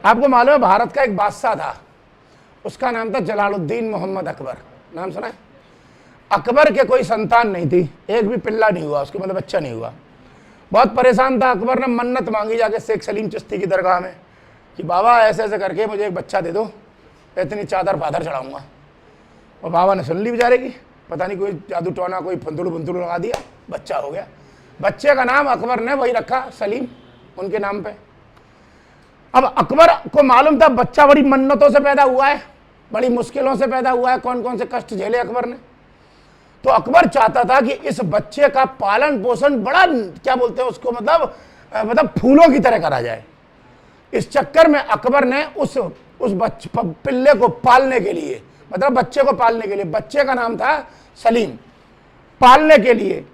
आपको मालूम है भारत का एक बादशाह था, उसका नाम था जलालुद्दीन मोहम्मद अकबर। नाम सुना है? अकबर के कोई संतान नहीं थी, एक भी पिल्ला नहीं हुआ उसके, मतलब बच्चा नहीं हुआ। बहुत परेशान था। अकबर ने मन्नत मांगी जाके शेख सलीम चिश्ती की दरगाह में कि बाबा ऐसे ऐसे करके मुझे एक बच्चा दे दो, इतनी चादर पादर चढ़ाऊंगा। और बाबा ने सुन ली बेचारे की, पता नहीं कोई जादू टोना कोई फंदुड़ बंदुड़ लगा दिया, बच्चा हो गया। बच्चे का नाम अकबर ने वही रखा, सलीम, उनके नाम पे। अब अकबर को मालूम था बच्चा बड़ी मन्नतों से पैदा हुआ है, बड़ी मुश्किलों से पैदा हुआ है, कौन कौन से कष्ट झेले अकबर ने। तो अकबर चाहता था कि इस बच्चे का पालन पोषण बड़ा, क्या बोलते हैं उसको, मतलब फूलों की तरह करा जाए। इस चक्कर में अकबर ने उस पिल्ले को पालने के लिए, मतलब बच्चे को पालने के लिए, बच्चे का नाम था सलीम, पालने के लिए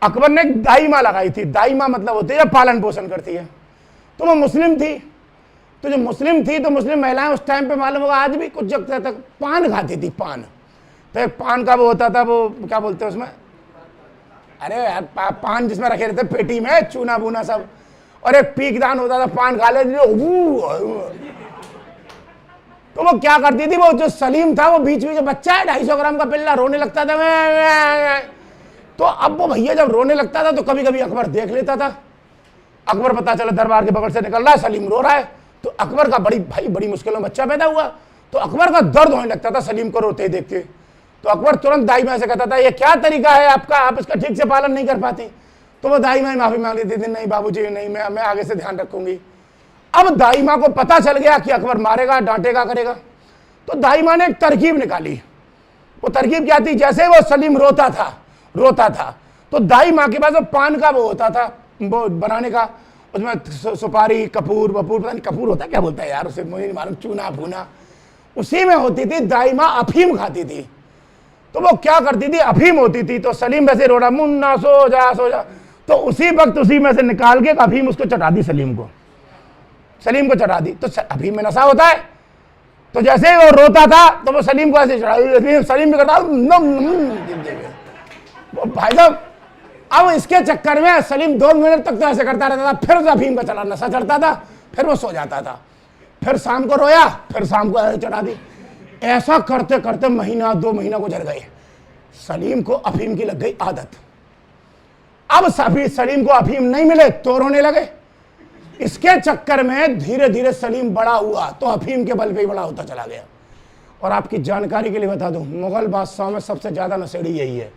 अकबर ने एक दाईमा लगाई थी। दाईमा मतलब होती है पालन पोषण करती है। तो वो मुस्लिम थी, तो जो मुस्लिम थी तो मुस्लिम महिलाएं उस टाइम पे मालूम होगा आज भी कुछ जगह तक पान खाती थी, पान। तो एक पान का वो होता था, वो क्या बोलते हैं उसमें, अरे यार पान जिसमें रखे रहते पेटी में, चूना बूना सब, और एक पीकदान होता था, पान खा ले। तो वो क्या करती थी, वो जो सलीम था वो बीच में, जो बच्चा है 250 ग्राम का पिल्ला, रोने लगता था। तो अब वो भैया जब रोने लगता था तो कभी कभी अकबर देख लेता था। अकबर पता चला दरबार के बगल से निकल रहा है, सलीम रो रहा है। तो अकबर का बड़ी मुश्किलों में बच्चा पैदा हुआ, तो अकबर का दर्द होने लगता था सलीम को रोते देख के। तो अकबर तुरंत दाईमा से कहता था ये क्या तरीका है आपका, आप इसका ठीक से पालन नहीं कर पाती। तो वो दाईमा माफी मांग लेती थी, नहीं बाबूजी नहीं, मैं आगे से ध्यान रखूंगी। अब दाईमा को पता चल गया कि अकबर मारेगा, डांटेगा, करेगा। तो दाईमा ने एक तरकीब निकाली। वो तरकीब क्या थी, जैसे वो सलीम रोता था तो दाईमा के पास वो पान का वो होता था, वो बनाने का, उसमें सुपारी, कपूर वपूर, पता नहीं कपूर होता क्या बोलता है यार उसे, मुझे नहीं मालूम, चूना भूना, उसी में होती थी। दाईमा अफीम खाती थी। तो वो क्या करती थी, अफीम होती थी तो सलीम वैसे रो रहा, मुन्ना सो जा सो जा, तो उसी वक्त उसी में से निकाल के अफीम उसको चटा दी, सलीम को चढ़ा दी। तो अफीम में नशा होता है, तो जैसे ही वो रोता था तो वो सलीम को ऐसे चढ़ा दी, सलीम भी करता भाई साहब। अब इसके चक्कर में सलीम 2 मिनट तक तो ऐसे करता रहता था, फिर उसे अफीम का चढ़ा नशा चढ़ता था, फिर वो सो जाता था, फिर शाम को रोया, फिर शाम को चढ़ा दी। ऐसा करते करते महीना 2 महीना गुजर गए, सलीम को अफीम की लग गई आदत। अब सलीम को अफीम नहीं मिले तो रोने लगे। इसके चक्कर में धीरे धीरे सलीम बड़ा हुआ तो अफीम के बल पे ही बड़ा होता चला गया। और आपकी जानकारी के लिए बता दूं, मुगल बादशाह में सबसे ज्यादा नशेड़ी यही है,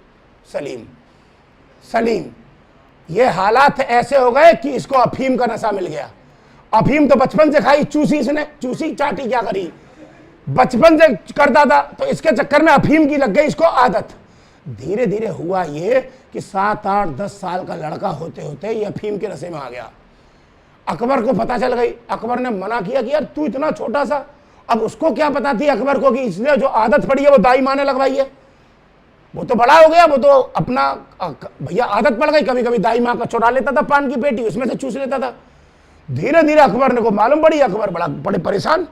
सलीम। ये हालात ऐसे हो गए कि इसको अफीम का नशा मिल गया। अफीम तो बचपन से खाई, चूसी, इसने चूसी चाटी क्या करी, बचपन से करता था, तो इसके चक्कर में अफीम की लग गई इसको आदत। धीरे धीरे हुआ ये कि 7, 8, 10 साल का लड़का होते होते ये अफीम के नशे में आ गया। अकबर को पता चल गई। अकबर ने मना किया कि यार तू इतना छोटा सा, अब उसको क्या पता थी अकबर को कि इसने जो आदत पड़ी है वो दाई माने लगवाई है। वो तो बड़ा हो गया, वो तो अपना भैया आदत पड़ गई, कभी कभी दाई माँ का चुरा लेता था पान की पेटी, उसमें से चूस लेता था। धीरे धीरे अकबर ने को मालूम पड़ी, अकबर बड़े परेशान,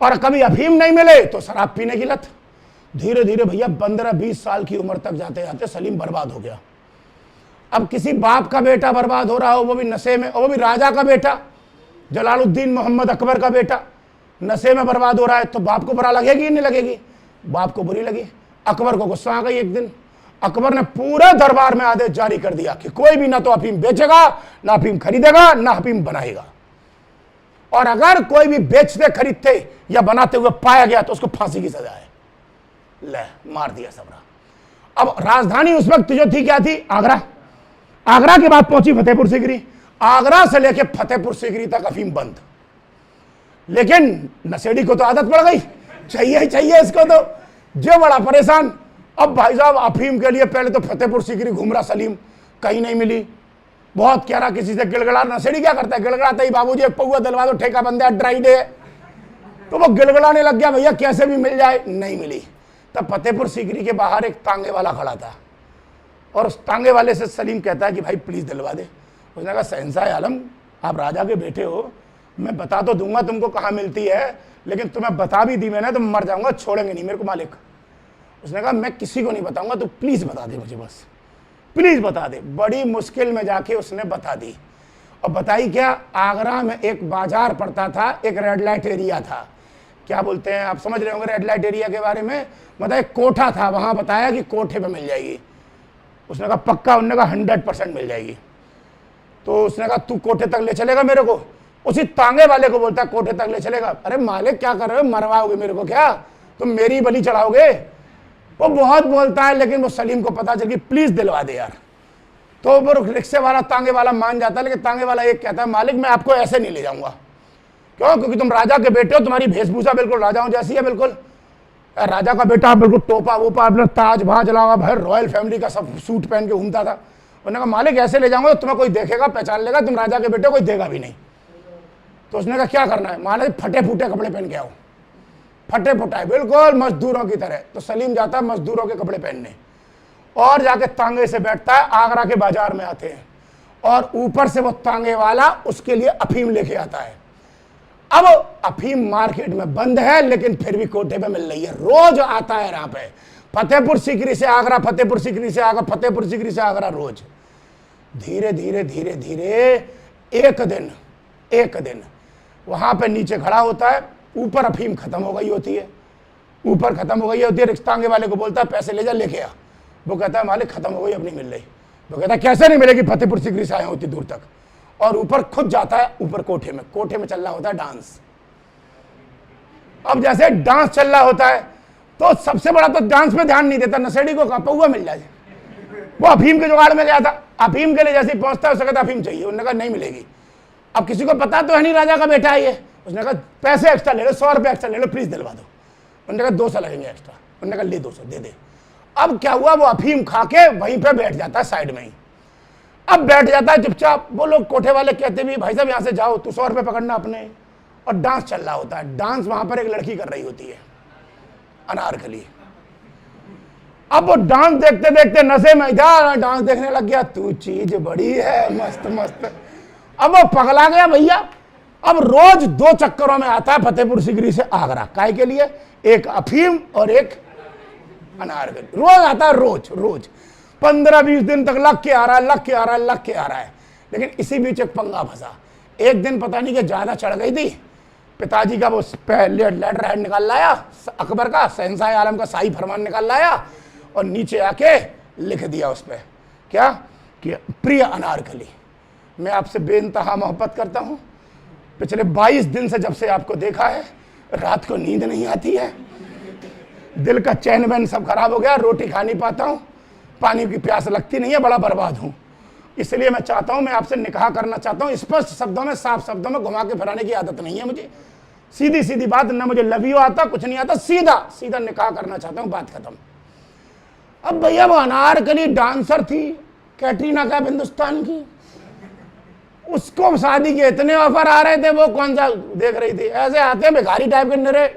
और कभी अफीम नहीं मिले तो शराब पीने की लत। धीरे धीरे भैया 15-20 साल की उम्र तक जाते जाते सलीम बर्बाद हो गया। अब किसी बाप का बेटा बर्बाद हो रहा हो, वो भी नशे में, और वो भी राजा का बेटा, जलालुद्दीन मोहम्मद अकबर का बेटा नशे में बर्बाद हो रहा है, तो बाप को बुरा लगेगी नहीं लगेगी? बाप को बुरी लगी। अकबर को गुस्सा आ गई। एक दिन अकबर ने पूरे दरबार में आदेश जारी कर दिया कि कोई भी ना तो अफीम बेचेगा, ना अफीम खरीदेगा, ना अफीम बनाएगा, और अगर कोई भी बेचते खरीदते या बनाते हुए पाया गया तो उसको फांसी की सजा है। ले, मार दिया सबरा। अब राजधानी उस वक्त जो थी क्या थी, आगरा। आगरा के बाद पहुंची फतेहपुर सीकरी। आगरा से लेके फतेहपुर सीकरी तक अफीम बंद। लेकिन नशेड़ी को तो आदत पड़ गई, चाहिए इसको, तो जो बड़ा परेशान। अब भाई साहब अफीम के लिए पहले तो फतेहपुर सीकरी घूम रहा सलीम, कहीं नहीं मिली, बहुत कह रहा, किसी से गिड़गड़ा। नशेड़ी क्या करता है, गिड़गड़ाता ही, बाबूजी एक पौवा दिलवा दो, ठेका बंद है, ड्राई डे। तो वो गिड़गड़ाने लग गया, भैया कैसे भी मिल जाए, नहीं मिली। तब फतेहपुर सीकरी के बाहर एक तांगे वाला खड़ा था, और उस तांगे वाले से सलीम कहता है कि भाई प्लीज दिलवा दे। उसने कहा शहंशाह आलम, आप राजा के बेटे हो, मैं बता तो दूंगा तुमको कहाँ मिलती है, लेकिन तुम्हें बता भी दी मैंने तो मर जाऊंगा, छोड़ेंगे नहीं मेरे को मालिक। उसने कहा मैं किसी को नहीं बताऊंगा, तो प्लीज बता दे मुझे, बस प्लीज बता दे। बड़ी मुश्किल में जाके उसने बता दी, और बताइए क्या, आगरा में एक बाजार पड़ता था, एक रेड लाइट एरिया था, क्या बोलते हैं आप समझ रहे होंगे रेड लाइट एरिया के बारे में, मतलब एक कोठा था, वहां बताया कि कोठे पे मिल जाएगी। उसने कहा पक्का, उन्होंने कहा 100% मिल जाएगी। तो उसने कहा तू कोठे तक ले चलेगा मेरे को? उसी तांगे वाले को बोलता है कोठे तक ले चलेगा। अरे मालिक क्या कर रहे हो, मरवाओगे मेरे को क्या, तुम मेरी बलि चढ़ाओगे? वो बहुत बोलता है, लेकिन वो सलीम को पता चल कि प्लीज दिलवा दे यार। तो वो रिक्शे वाला तांगे वाला मान जाता है, लेकिन तांगे वाला एक कहता है मालिक मैं आपको ऐसे नहीं ले जाऊंगा। क्यों? क्योंकि तुम राजा के बेटे हो, तुम्हारी वेशभूषा बिल्कुल राजाओं जैसी है, बिल्कुल राजा का बेटा, बिल्कुल टोपा वोपा अपना ताज भाज लगा, भाई रॉयल फैमिली का सब सूट पहन के घूमता था। उन्होंने कहा मालिक ऐसे ले जाऊंगा तो तुम्हें कोई देखेगा, पहचान लेगा, तुम राजा के बेटे कोई देगा भी नहीं। तो उसने कहा क्या करना है? मालिक फटे फूटे कपड़े पहन के आओ। फटे फुटाए बिल्कुल मजदूरों की तरह। तो सलीम जाता है मजदूरों के कपड़े पहनने और जाके तांगे से बैठता है। आगरा के बाजार में आते हैं और ऊपर से वो तांगे वाला उसके लिए अफीम लेके आता है। अब अफीम मार्केट में बंद है, लेकिन फिर भी कोठे पे मिल रही है, रोज आता है यहाँ पे। फतेहपुर सीकरी से आगरा, फतेहपुर सीकरी से आगरा, फतेहपुर सीकरी से आगरा, रोज। धीरे धीरे धीरे धीरे एक दिन वहां पे नीचे खड़ा होता है, ऊपर अफीम खत्म हो गई होती है, ऊपर खत्म हो गई होती है। रिक्तांगे वाले को बोलता है पैसे ले जा, लेके आ। वो कहता है मालिक खत्म हो गई, अब नहीं मिल रही। वो कहता है कैसे नहीं मिलेगी, फतेहपुर सीकरी से आए होती दूर तक। और ऊपर खुद जाता है, ऊपर कोठे में चल रहा होता है डांस। अब जैसे डांस चल रहा होता है तो सबसे बड़ा तो डांस पे ध्यान नहीं देता, नशेड़ी को पौवा मिल जाए। वो अफीम के जुगाड़ में गया था, अफीम के लिए जैसे ही पहुंचता है उसने कहा अफीम चाहिए। उन्होंने कहा नहीं मिलेगी। अब किसी को पता तो है नहीं राजा का बेटा है ये। उसने कहा पैसे एक्स्ट्रा ले लो, 100 रुपये एक्स्ट्रा ले लो, प्लीज दिलवा दो। उन्होंने कहा 200 लगेंगे एक्स्ट्रा। उन्होंने कहा ले 200 दे दे। अब क्या हुआ, वो अफीम खा के वहीं पे बैठ जाता है साइड में ही। अब बैठ जाता है चुपचाप। वो लोग कोठे वाले कहते भी भाई साहब यहाँ से जाओ, तू 100 रुपये पकड़ना अपने। और डांस चल रहा होता है। डांस वहां पर एक लड़की कर रही होती है, अनारकली। अब वो डांस देखते देखते नशे में इधर डांस देखने लग गया। तू चीज बड़ी है, मस्त मस्त। अब वो पगला गया भैया। अब रोज 2 चक्करों में आता है फतेहपुर सीकरी से आगरा। काय के लिए? एक अफीम और एक अनारकली। रोज आता है, रोज 15-20 दिन तक लग के आ रहा है। लेकिन इसी बीच एक पंगा फंसा। एक दिन पता नहीं कि ज्यादा चढ़ गई थी, पिताजी का वो लेटर हेड निकाल लाया, अकबर का, शहंशाह आलम का शाही फरमान निकाल लाया और नीचे आके लिख दिया उस पर क्या कि प्रिय अनारकली, मैं आपसे बेइंतहा मोहब्बत करता हूँ। पिछले 22 दिन से जब से आपको देखा है, रात को नींद नहीं आती है, दिल का चैन वैन सब खराब हो गया, रोटी खा नहीं पाता हूँ, पानी की प्यास लगती नहीं है, बड़ा बर्बाद हूँ। इसलिए मैं चाहता हूँ, मैं आपसे निकाह करना चाहता हूँ। स्पष्ट शब्दों में, साफ शब्दों में, घुमा के फिराने की आदत नहीं है मुझे। सीधी सीधी बात, ना मुझे लव यू आता, कुछ नहीं आता, सीधा सीधा निकाह करना चाहता हूँ, बात खत्म। अब भैया वो अनारकली डांसर थी, कैटरीना कैफ हिंदुस्तान की, उसको शादी के इतने ऑफर आ रहे थे, वो कौन सा देख रही थी, ऐसे आते भिखारी टाइप के नरे।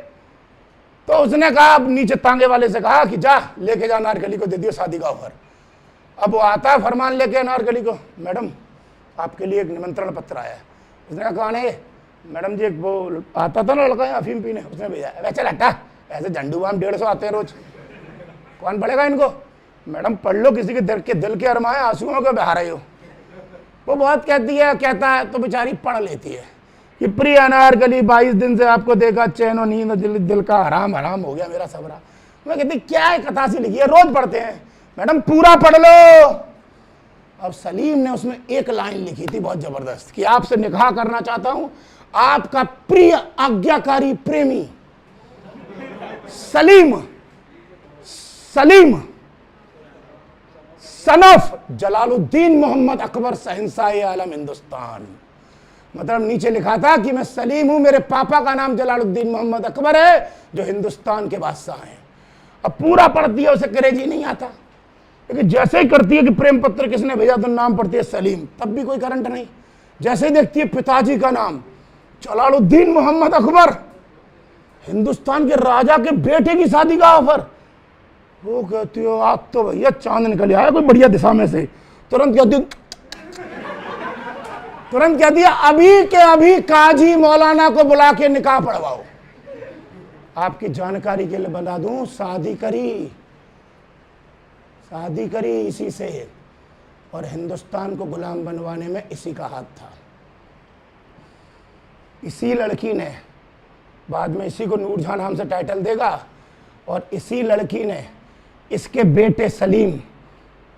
तो उसने कहा, अब नीचे तांगे वाले से कहा कि जा लेके जा अनारकली को, दे दियो शादी का ऑफर। अब वो आता है फरमान लेके अनारकली को, मैडम आपके लिए एक निमंत्रण पत्र आया है। उसने कहा कौन है? मैडम जी एक वो आता था ना लड़का अफीम पीने, उसने भेजा। वैसे हटा, ऐसे झंडू बाम 150 आते हैं रोज, कौन पढ़ेगा इनको? मैडम पढ़ लो, किसी के दिल के अरमाए आंसुओं को बहा रहे हो। वो बहुत कहता है तो बेचारी पढ़ लेती है कि प्रिय अनारकली 22 दिन से आपको देखा, चैन और नींद दिल का हराम हो गया मेरा सबरा। मैं कहती क्या है, कथा सी लिखी है, रोज पढ़ते हैं। मैडम पूरा पढ़ लो। अब सलीम ने उसमें एक लाइन लिखी थी बहुत जबरदस्त कि आपसे निकाह करना चाहता हूं, आपका प्रिय आज्ञाकारी प्रेमी सलीम सनफ जलालुद्दीन मोहम्मद अकबर शहंशाह आलम हिंदुस्तान। मतलब नीचे लिखा था कि मैं सलीम हूं, मेरे पापा का नाम जलालुद्दीन मोहम्मद अकबर है, जो हिंदुस्तान के बादशाह हैं। अब पूरा पढ़ती है, उसे अंग्रेजी नहीं आता, लेकिन जैसे ही करती है कि प्रेम पत्र किसने भेजा तो नाम पढ़ती है सलीम, तब भी कोई करंट नहीं। जैसे ही देखती है पिताजी का नाम जलालुद्दीन मोहम्मद अकबर, हिंदुस्तान के राजा के बेटे की शादी का ऑफर, वो कहती हो आप तो भैया चांद निकल आया कोई बढ़िया दिशा में से। तुरंत कह दिया अभी के अभी काजी मौलाना को बुला के निकाह पढ़वाओ। आपकी जानकारी के लिए बता दूं, शादी करी इसी से, और हिंदुस्तान को गुलाम बनवाने में इसी का हाथ था। इसी लड़की ने, बाद में इसी को नूरजहां नाम से टाइटल देगा, और इसी लड़की ने इसके बेटे सलीम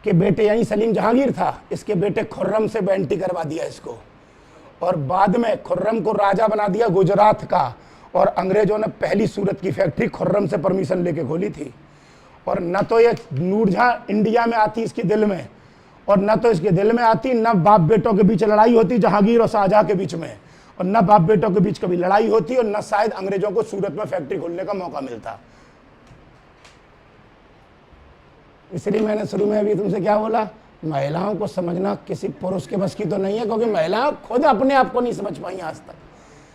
के बेटे, यानी सलीम जहांगीर था, इसके बेटे खुर्रम से बेंटी करवा दिया इसको, और बाद में खुर्रम को राजा बना दिया गुजरात का, और अंग्रेजों ने पहली सूरत की फैक्ट्री खुर्रम से परमिशन लेके खोली थी। और न तो ये नूरजहां इंडिया में आती इसके दिल में, और न तो इसके दिल में आती, न बाप बेटों के बीच लड़ाई होती जहांगीर और शाहजहां के बीच में, और न बाप बेटों के बीच कभी लड़ाई होती, और न शायद अंग्रेजों को सूरत में फैक्ट्री खोलने का मौका मिलता। इसलिए मैंने शुरू में अभी तुमसे क्या बोला, महिलाओं को समझना किसी पुरुष के बस की तो नहीं है, क्योंकि महिलाएं खुद अपने आप को नहीं समझ पाई आज तक।